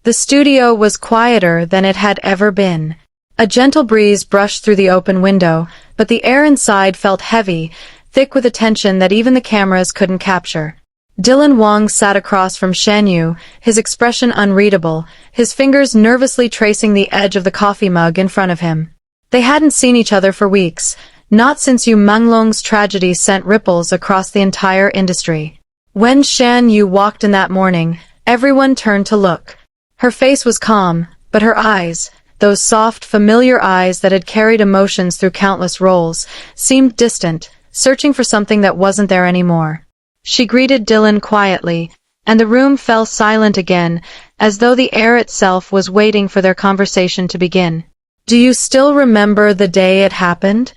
The studio was quieter than it had ever been. A gentle breeze brushed through the open window, but the air inside felt heavy, thick with a tension that even the cameras couldn't capture. Dylan Wang sat across from Shen Yue, his expression unreadable, his fingers nervously tracing the edge of the coffee mug in front of him. They hadn't seen each other for weeks, not since Yu Menglong's tragedy sent ripples across the entire industry. When Shen Yue walked in that morning, everyone turned to look. Her face was calm, but her eyes, those soft, familiar eyes that had carried emotions through countless roles, seemed distant, searching for something that wasn't there anymore. She greeted Dylan quietly, and the room fell silent again, as though the air itself was waiting for their conversation to begin. "Do you still remember the day it happened?"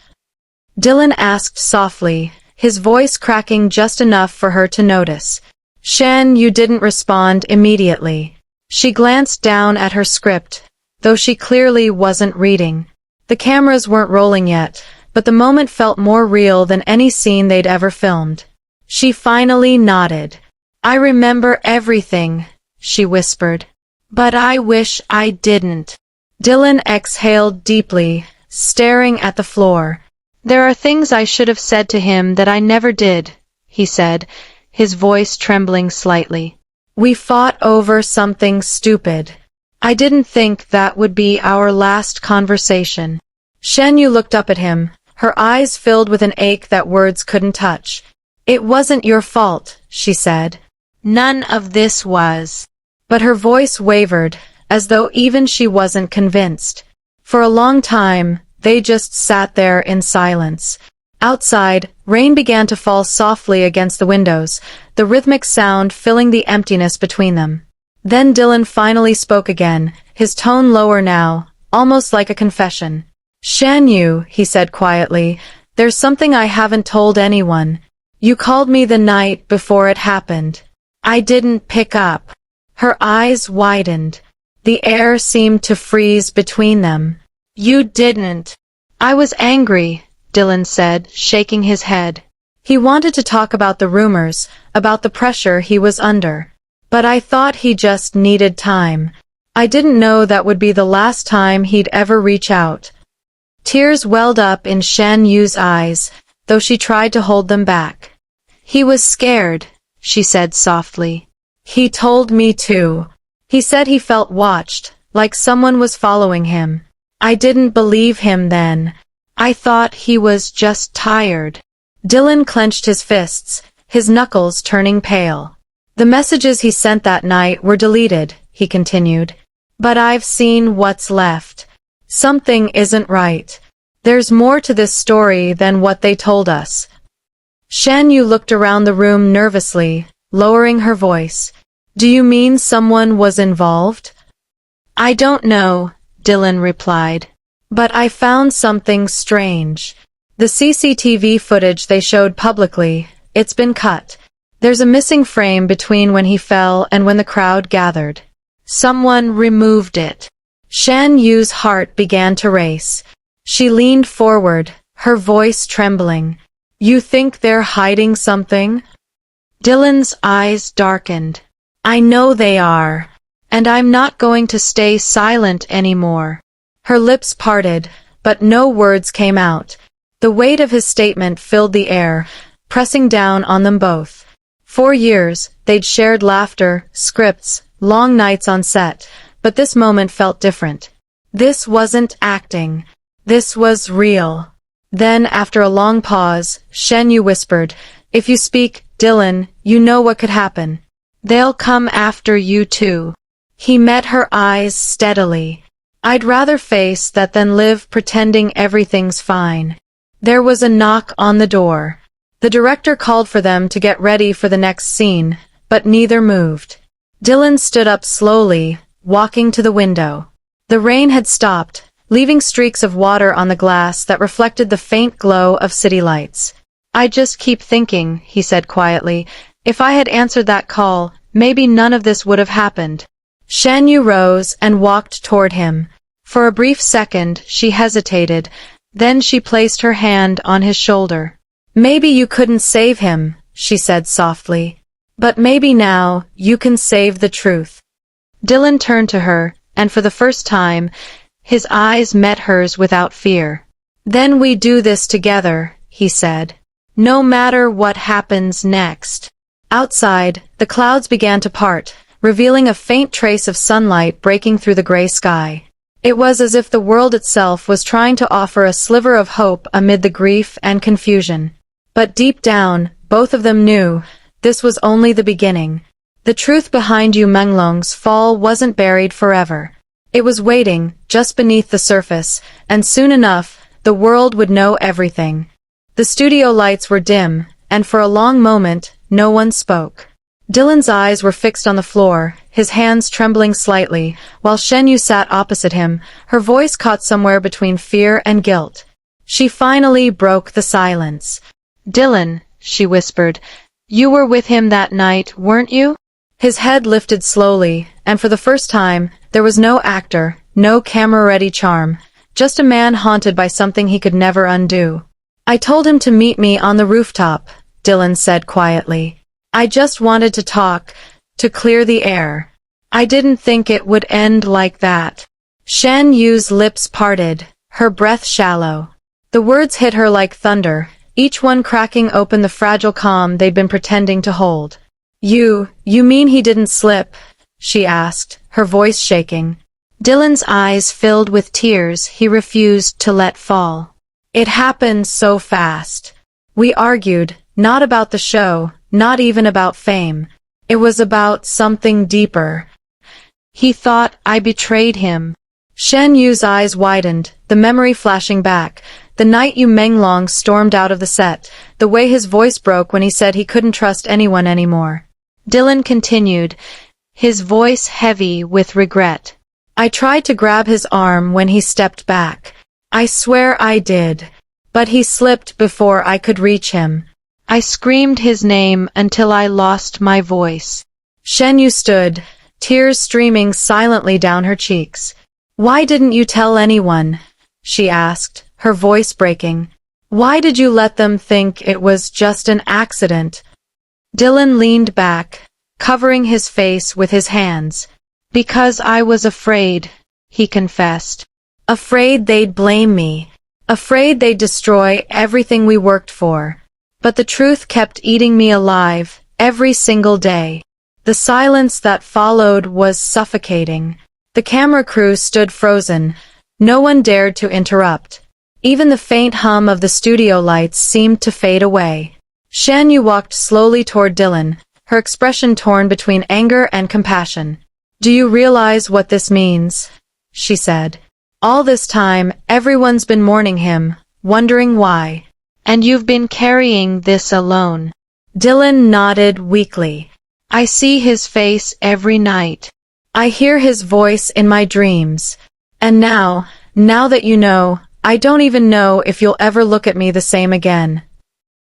Dylan asked softly, his voice cracking just enough for her to notice. Shen Yue didn't respond immediately. She glanced down at her script, though she clearly wasn't reading. The cameras weren't rolling yet, but the moment felt more real than any scene they'd ever filmed. She finally nodded. "I remember everything," she whispered. "But I wish I didn't." Dylan exhaled deeply, staring at the floor. "There are things I should have said to him that I never did," he said, his voice trembling slightly. "We fought over something stupid. I didn't think that would be our last conversation." Shen Yue looked up at him, her eyes filled with an ache that words couldn't touch. "It wasn't your fault," she said. "None of this was." But her voice wavered, as though even she wasn't convinced. For a long time, they just sat there in silence. Outside, rain began to fall softly against the windows, the rhythmic sound filling the emptiness between them. Then Dylan finally spoke again, his tone lower now, almost like a confession. "Shen Yue," he said quietly, "there's something I haven't told anyone. You called me the night before it happened. I didn't pick up." Her eyes widened. The air seemed to freeze between them. "You didn't." "I was angry," Dylan said, shaking his head. He wanted to talk about the rumors, about the pressure he was under. "But I thought he just needed time. I didn't know that would be the last time he'd ever reach out." Tears welled up in Shen Yue's eyes, though she tried to hold them back. "He was scared," she said softly. "He told me to. He said he felt watched, like someone was following him. I didn't believe him then. I thought he was just tired." Dylan clenched his fists, his knuckles turning pale. "The messages he sent that night were deleted," he continued. "But I've seen what's left. Something isn't right. There's more to this story than what they told us." Shen Yue looked around the room nervously, lowering her voice. "Do you mean someone was involved?" "I don't know," Dylan replied. "But I found something strange. The CCTV footage they showed publicly, it's been cut. There's a missing frame between when he fell and when the crowd gathered. Someone removed it." Shen Yue's heart began to race. She leaned forward, her voice trembling. "You think they're hiding something?" Dylan's eyes darkened. "I know they are. And I'm not going to stay silent anymore." Her lips parted, but no words came out. The weight of his statement filled the air, pressing down on them both. 4 years, they'd shared laughter, scripts, long nights on set, but this moment felt different. This wasn't acting. This was real. Then, after a long pause, Shen Yue whispered, "If you speak, Dylan, you know what could happen. They'll come after you too." He met her eyes steadily. "I'd rather face that than live pretending everything's fine." There was a knock on the door. The director called for them to get ready for the next scene, but neither moved. Dylan stood up slowly, walking to the window. The rain had stopped, leaving streaks of water on the glass that reflected the faint glow of city lights. "I just keep thinking," he said quietly, "if I had answered that call, maybe none of this would have happened." Shen Yue rose and walked toward him. For a brief second, she hesitated, then she placed her hand on his shoulder. "Maybe you couldn't save him," she said softly. "But maybe now, you can save the truth." Dylan turned to her, and for the first time, his eyes met hers without fear. "Then we do this together," he said. "No matter what happens next." Outside, the clouds began to part, revealing a faint trace of sunlight breaking through the gray sky. It was as if the world itself was trying to offer a sliver of hope amid the grief and confusion. But deep down, both of them knew, this was only the beginning. The truth behind Yu Menglong's fall wasn't buried forever. It was waiting, just beneath the surface, and soon enough, the world would know everything. The studio lights were dim, and for a long moment, no one spoke. Dylan's eyes were fixed on the floor, his hands trembling slightly, while Shen Yue sat opposite him, her voice caught somewhere between fear and guilt. She finally broke the silence. "Dylan," she whispered, "you were with him that night, weren't you?" His head lifted slowly, and for the first time, there was no actor, no camera-ready charm, just a man haunted by something he could never undo. "I told him to meet me on the rooftop," Dylan said quietly. "I just wanted to talk, to clear the air. I didn't think it would end like that." Shen Yue's lips parted, her breath shallow. The words hit her like thunder, each one cracking open the fragile calm they'd been pretending to hold. You mean he didn't slip?" she asked, her voice shaking. Dylan's eyes filled with tears he refused to let fall. "It happened so fast. We argued, not about the show, not even about fame. It was about something deeper. He thought I betrayed him." Shen Yu's eyes widened, the memory flashing back. The night Yu Menglong stormed out of the set, the way his voice broke when he said he couldn't trust anyone anymore. Dylan continued, his voice heavy with regret. "I tried to grab his arm when he stepped back. I swear I did. But he slipped before I could reach him. I screamed his name until I lost my voice." Shen Yue stood, tears streaming silently down her cheeks. "Why didn't you tell anyone?" she asked, her voice breaking. "Why did you let them think it was just an accident?" Dylan leaned back, covering his face with his hands. "Because I was afraid," he confessed. "Afraid they'd blame me. Afraid they'd destroy everything we worked for. But the truth kept eating me alive, every single day." The silence that followed was suffocating. The camera crew stood frozen. No one dared to interrupt. Even the faint hum of the studio lights seemed to fade away. Shen Yue walked slowly toward Dylan, her expression torn between anger and compassion. "Do you realize what this means?" she said. "All this time, everyone's been mourning him, wondering why. And you've been carrying this alone." Dylan nodded weakly. "I see his face every night. I hear his voice in my dreams. And now that you know, I don't even know if you'll ever look at me the same again."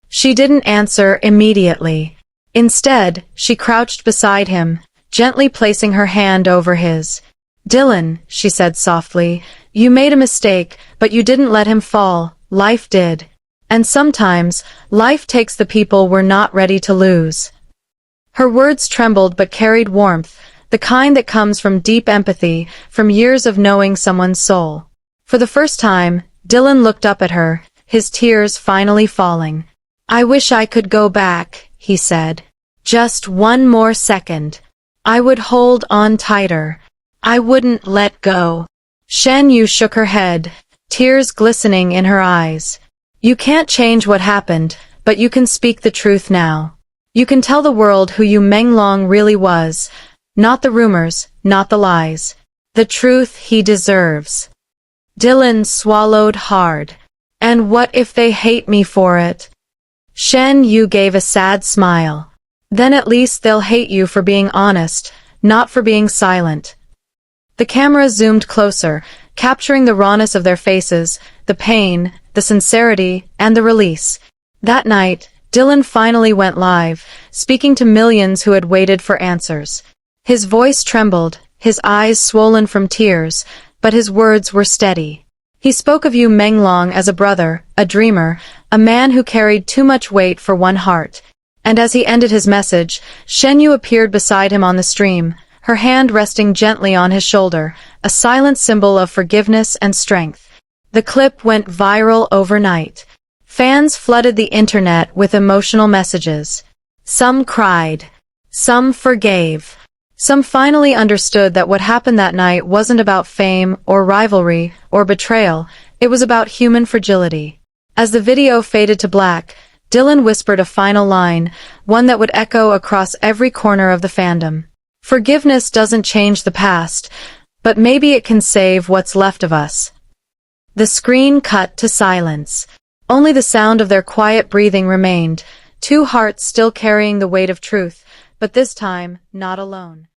She didn't answer immediately. Instead, she crouched beside him, gently placing her hand over his. "Dylan," she said softly, "you made a mistake, but you didn't let him fall. Life did. And sometimes, life takes the people we're not ready to lose." Her words trembled but carried warmth, the kind that comes from deep empathy, from years of knowing someone's soul. For the first time, Dylan looked up at her, his tears finally falling. "I wish I could go back," he said. "Just one more second. I would hold on tighter. I wouldn't let go." Shen Yue shook her head, tears glistening in her eyes. "You can't change what happened, but you can speak the truth now. You can tell the world who Yu Menglong really was. Not the rumors, not the lies. The truth he deserves." Dylan swallowed hard. "And what if they hate me for it?" Shen Yue gave a sad smile. "Then at least they'll hate you for being honest, not for being silent." The camera zoomed closer, capturing the rawness of their faces, the pain, the sincerity, and the release. That night, Dylan finally went live, speaking to millions who had waited for answers. His voice trembled, his eyes swollen from tears, but his words were steady. He spoke of Yu Menglong as a brother, a dreamer, a man who carried too much weight for one heart. And as he ended his message, Shen Yue appeared beside him on the stream, her hand resting gently on his shoulder, a silent symbol of forgiveness and strength. The clip went viral overnight. Fans flooded the internet with emotional messages. Some cried. Some forgave. Some finally understood that what happened that night wasn't about fame or rivalry or betrayal, it was about human fragility. As the video faded to black, Dylan whispered a final line, one that would echo across every corner of the fandom. Forgiveness doesn't change the past, but maybe it can save what's left of us. The screen cut to silence. Only the sound of their quiet breathing remained, two hearts still carrying the weight of truth, but this time, not alone.